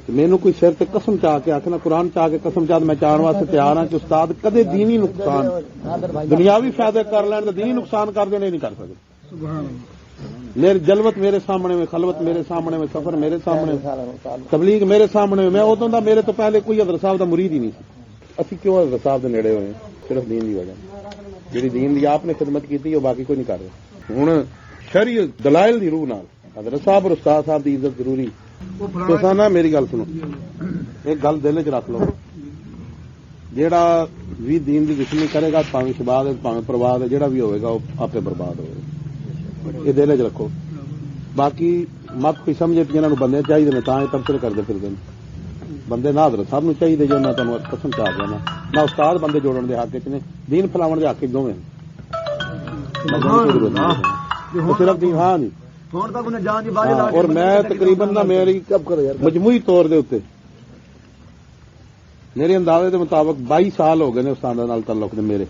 مینوں کوئی سر تے قسم چاہ کے آکھنا قرآن چاہ کے قسم چاہ میں چاہن واسطے تیار ہاں کہ استاد کدے دینی نقصان دنیاوی فائدے کر لین تے دینی نقصان کر دینے نہیں کر سکتے. میری جلوت میرے سامنے میں، خلوت میرے سامنے میں، سفر میرے سامنے، تبلیغ میرے سامنے میں. ادوں دا میرے تو پہلے کوئی حضرت صاحب دا مرید ہی نہیں سی. اسی کیوں حضرت صاحب دے نیڑے ہوئے صرف دین دی وجہ جی دین دی آپ نے خدمت کی وہ باقی کوئی نہیں کر رہے. ہوں شرعی دلائل دی روح نال حضرت صاحب اور استاد صاحب دی عزت ضروری. تو سانا میری گل سنو، ایک گل دل چ رکھ لو، جیڑا بھی دین دی دشمنی کرے گا پاویں شباد ہے پاویں پرواد ہے جیڑا بھی ہوئے گا وہ آپ برباد ہوئے. یہ دل چ رکھو. باقی مت کوئی سمجھے جنہوں نے بندے چاہیے میں تاں تبصرے کرتے پھرتے بندے نہ حضرت صاحب چاہیے جو میں تمہیں قسم چاہ دینا نہ استاد بندے جوڑن دے حق نے دین پھیلاون دے حق دونوں صرف دین ہاں نہیں. اور میں تقریباً نہ میری مجموعی طور دے اتنے میرے اندازے کے مطابق 22 سال ہو گئے نے استاد نال تعلق نے میرے.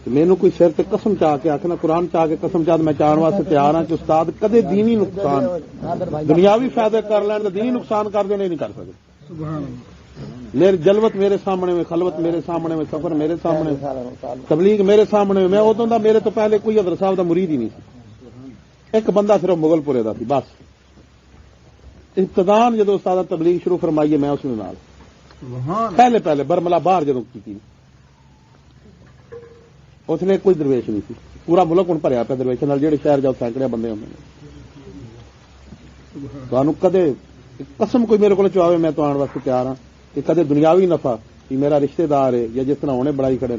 مینوں کوئی سر تے قسم چاہ کے آکھنا قرآن چاہ کے قسم چاہ میں چاہن واسطے تیار ہاں کہ استاد کدے دینی نقصان دنیاوی فائدے کر لین تے دینی نقصان کر دینے نہیں کر سکتے. میری جلوت میرے سامنے میں، خلوت میرے سامنے میں، سفر میرے سامنے، تبلیغ میرے سامنے میں. ادوں دا میرے تو پہلے کوئی حضرت صاحب دا مرید ہی نہیں سی. ایک بندہ صرف مغل پورے دا سی بس. ابتدان جدو استاد تبلیغ شروع فرمائیے میں اس نال پہلے برملا باہر جدو کی اس نے کوئی درویش نہیں سی. پورا ملک ہوں بھریا پیا درویشوں نال. جہے شہر جاؤ سینکڑے بندے ہوں تو کدے قسم کوئی میرے کو چاہے میں تو آن واسطے تیار ہاں کہ کدے دنیاوی نفع کہ میرا رشتہ دار ہے یا جس طرح ہونے بڑائی کھڑے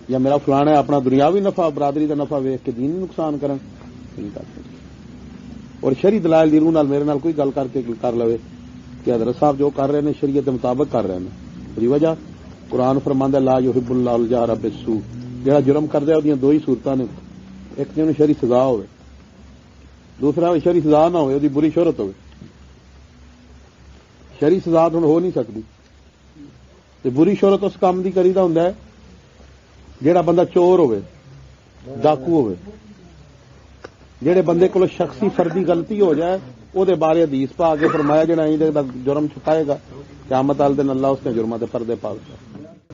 یا میرا فلانا ہے اپنا دنیاوی نفع برادری کا نفع ویخ کے دینی نقصان کرن نہیں کر سکتے. اور شرعی دلائل دی روح نال میرے نال کوئی گل کر کے کر لوے کہ حضرت صاحب جو کر رہے ہیں شریعت کے مطابق کر رہے ہیں. جی وجہ قرآن فرماندا لا یحب اللہ الجہر بالسوء. جہاں جرم کر دیا وہ دو ہی صورتیں نے، ایک تو شرعی سزا ہوئے، دوسرا شرعی سزا نہ ہوئے بری شہرت ہوئے. شرعی سزا تو ہو نہیں سکتی. بری شہرت اس کام کی کریدا ہوں جہاں بندہ چور ہوئے، ڈاکو ہوئے، جہے بندے کو شخصی فردی غلطی ہو جائے وہ بارے حدیث پا کے فرمایا جڑا جرم چھپائے گا قیامت والے دن اللہ اس کے جرماں تے پردے پا